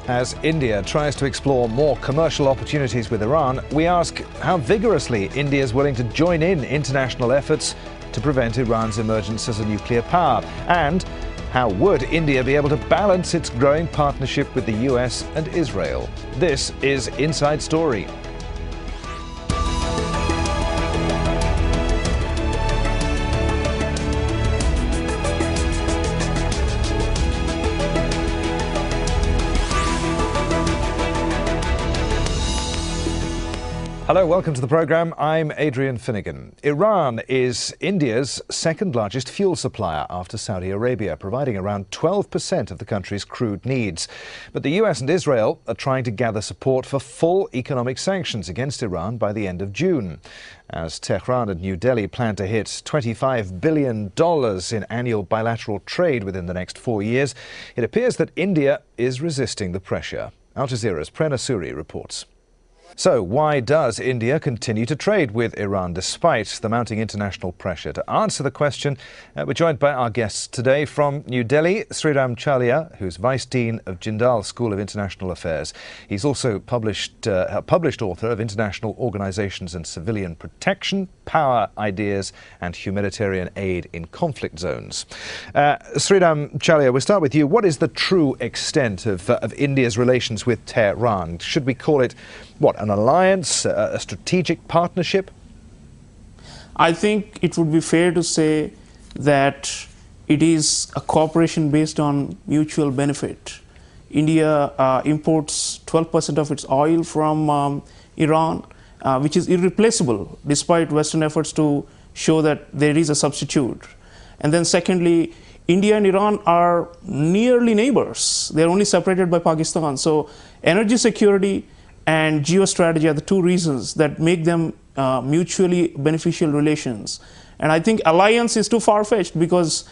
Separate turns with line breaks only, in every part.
As India tries to explore more commercial opportunities with Iran, we ask how vigorously India is willing to join in international efforts to prevent Iran's emergence as a nuclear power, and how would India be able to balance its growing partnership with the US and Israel? This is Inside Story. Hello, welcome to the programme. I'm Adrian Finnegan. Iran is India's second largest fuel supplier after Saudi Arabia, providing around 12% of the country's crude needs. But the US and Israel are trying to gather support for full economic sanctions against Iran by the end of June. As Tehran and New Delhi plan to hit $25 billion in annual bilateral trade within the next 4 years, it appears that India is resisting the pressure. Al Jazeera's Prerna Suri reports. So why does India continue to trade with Iran despite the mounting international pressure? To answer the question, we're joined by our guests today from New Delhi, Sreeram Chaulia, who's Vice Dean of Jindal School of International Affairs. He's also published author of International Organizations and Civilian Protection, Power Ideas and Humanitarian Aid in Conflict Zones. Sreeram Chaulia, we'll start with you. What is the true extent of India's relations with Tehran? Should we call it an alliance, a strategic partnership?
I think it would be fair to say that it is a cooperation based on mutual benefit. India imports 12% of its oil from Iran, which is irreplaceable despite Western efforts to show that there is a substitute. And then secondly, India and Iran are nearly neighbors. They're only separated by Pakistan. So energy security and geostrategy are the two reasons that make them mutually beneficial relations. And I think alliance is too far-fetched because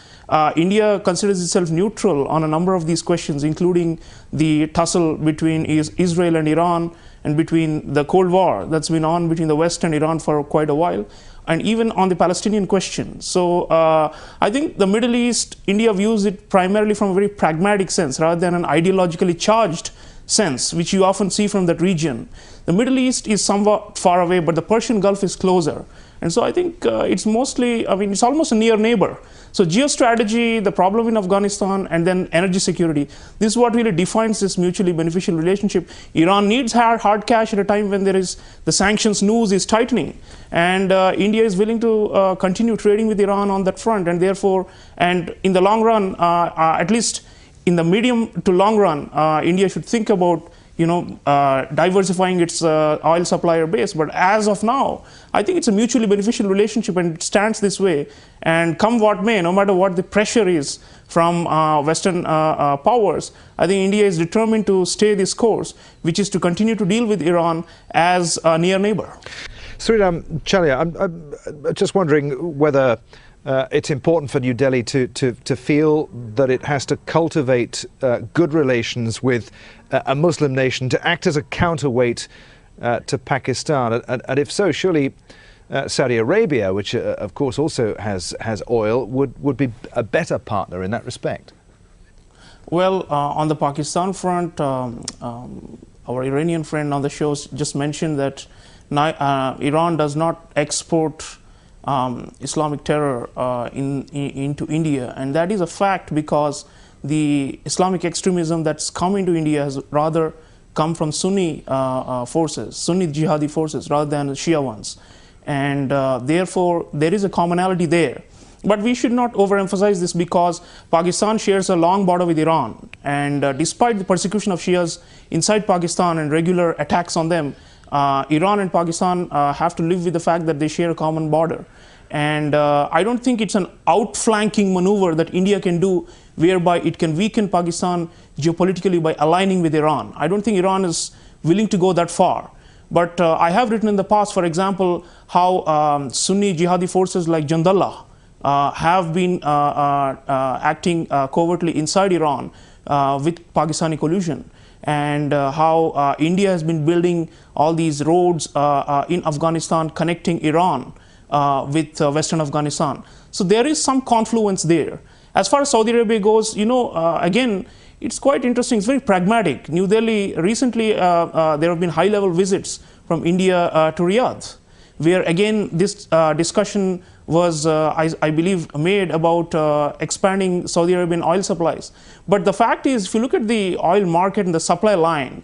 India considers itself neutral on a number of these questions, including the tussle between Israel and Iran and between the Cold War that's been on between the West and Iran for quite a while, and even on the Palestinian question. So I think the Middle East, India views it primarily from a very pragmatic sense rather than an ideologically charged sense, which you often see from that region. The Middle East is somewhat far away, but the Persian Gulf is closer. And so I think it's mostly, it's almost a near neighbor. So geostrategy, the problem in Afghanistan, and then energy security, this is what really defines this mutually beneficial relationship. Iran needs hard cash at a time when there is the sanctions noose is tightening. And India is willing to continue trading with Iran on that front. And therefore, and in the long run, at least in the medium to long run, India should think about diversifying its oil supplier base. But as of now, I think it's a mutually beneficial relationship and it stands this way. And come what may, no matter what the pressure is from Western powers, I think India is determined to stay this course, which is to continue to deal with Iran as a near neighbor.
Sreeram Chaulia, I'm just wondering whether it's important for New Delhi to feel that it has to cultivate good relations with a Muslim nation to act as a counterweight to Pakistan. And if so, surely Saudi Arabia, which of course also has oil, would be a better partner in that respect.
Well, on the Pakistan front, our Iranian friend on the show just mentioned that Iran does not export Islamic terror into India, and that is a fact because the Islamic extremism that's come into India has rather come from Sunni forces, Sunni jihadi forces rather than Shia ones, and therefore there is a commonality there. But we should not overemphasize this because Pakistan shares a long border with Iran, and despite the persecution of Shias inside Pakistan and regular attacks on them, Iran and Pakistan have to live with the fact that they share a common border. And I don't think it's an outflanking maneuver that India can do whereby it can weaken Pakistan geopolitically by aligning with Iran. I don't think Iran is willing to go that far. But I have written in the past, for example, how Sunni jihadi forces like Jandallah have been acting covertly inside Iran with Pakistani collusion. And how India has been building all these roads in Afghanistan connecting Iran with Western Afghanistan. So there is some confluence there. As far as Saudi Arabia goes, again, it's quite interesting. It's very pragmatic. New Delhi, recently, there have been high-level visits from India to Riyadh, where again this discussion was, I believe, made about expanding Saudi Arabian oil supplies. But the fact is, if you look at the oil market and the supply line,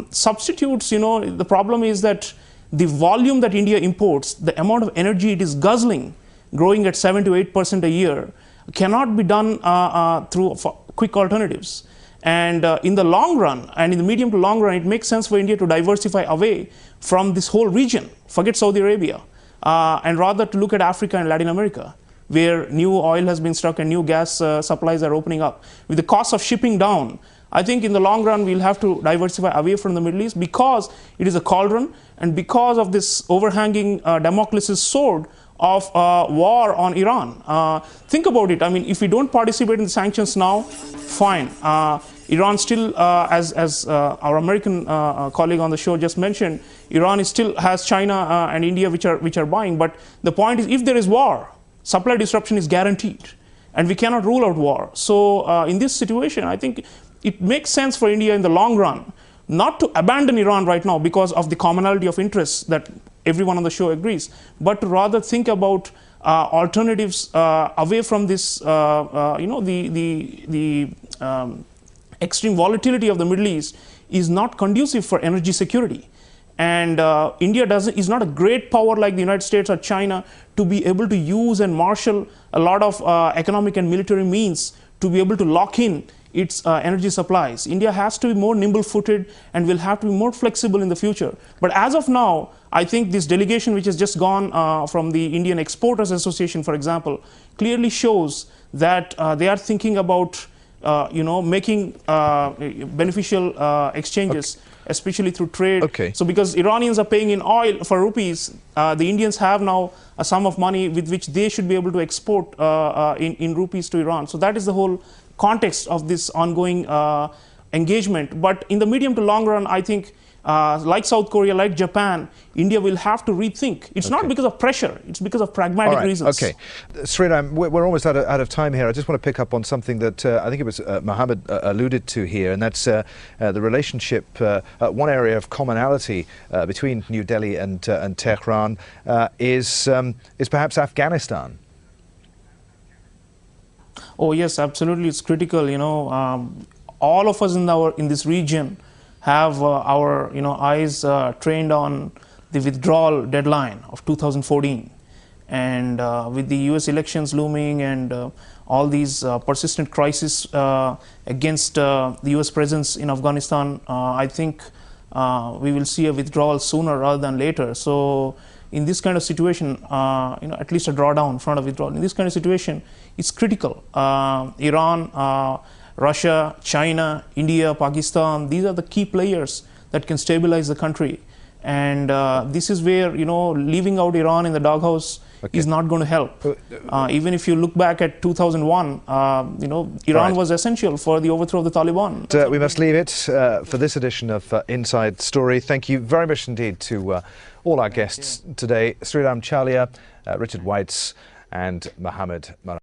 substitutes, the problem is that the volume that India imports, the amount of energy it is guzzling, growing at 7 to 8% a year, cannot be done through quick alternatives. And in the long run, and in the medium to long run, it makes sense for India to diversify away from this whole region, forget Saudi Arabia, and rather to look at Africa and Latin America, where new oil has been struck and new gas supplies are opening up. With the cost of shipping down, I think in the long run, we'll have to diversify away from the Middle East because it is a cauldron and because of this overhanging Damocles' sword of war on Iran. Think about it. I mean, if we don't participate in the sanctions now, fine. Iran still, as our American colleague on the show just mentioned, Iran still has China and India which are buying. But the point is, if there is war, supply disruption is guaranteed, and we cannot rule out war. So in this situation, I think it makes sense for India in the long run not to abandon Iran right now because of the commonality of interests that everyone on the show agrees, but to rather think about alternatives away from this, extreme volatility of the Middle East is not conducive for energy security. And India is not a great power like the United States or China to be able to use and marshal a lot of economic and military means to be able to lock in its energy supplies. India has to be more nimble-footed and will have to be more flexible in the future. But as of now, I think this delegation which has just gone from the Indian Exporters Association, for example, clearly shows that they are thinking about making beneficial exchanges, especially through trade.
Okay.
So because Iranians are paying in oil for rupees, the Indians have now a sum of money with which they should be able to export in rupees to Iran. So that is the whole context of this ongoing engagement. But in the medium to long run, I think like South Korea, like Japan, India will have to rethink. It's not because of pressure, it's because of pragmatic reasons.
Okay. Sreeram, we're almost out of time here. I just want to pick up on something that I think it was Mohammed alluded to here, and that's the relationship, one area of commonality between New Delhi and Tehran is perhaps Afghanistan.
Oh yes, absolutely, it's critical. All of us in this region have our eyes trained on the withdrawal deadline of 2014, and with the U.S. elections looming and all these persistent crises against the U.S. presence in Afghanistan, I think we will see a withdrawal sooner rather than later. So in this kind of situation, at least a drawdown, front of withdrawal. In this kind of situation, it's critical. Iran, Russia, China, India, Pakistan, these are the key players that can stabilize the country. And this is where, leaving out Iran in the doghouse is not going to help. Even if you look back at 2001, Iran was essential for the overthrow of the Taliban.
We must leave it for this edition of Inside Story. Thank you very much indeed to all our guests today, Sreeram Chaulia, Richard Weitz and Mohammed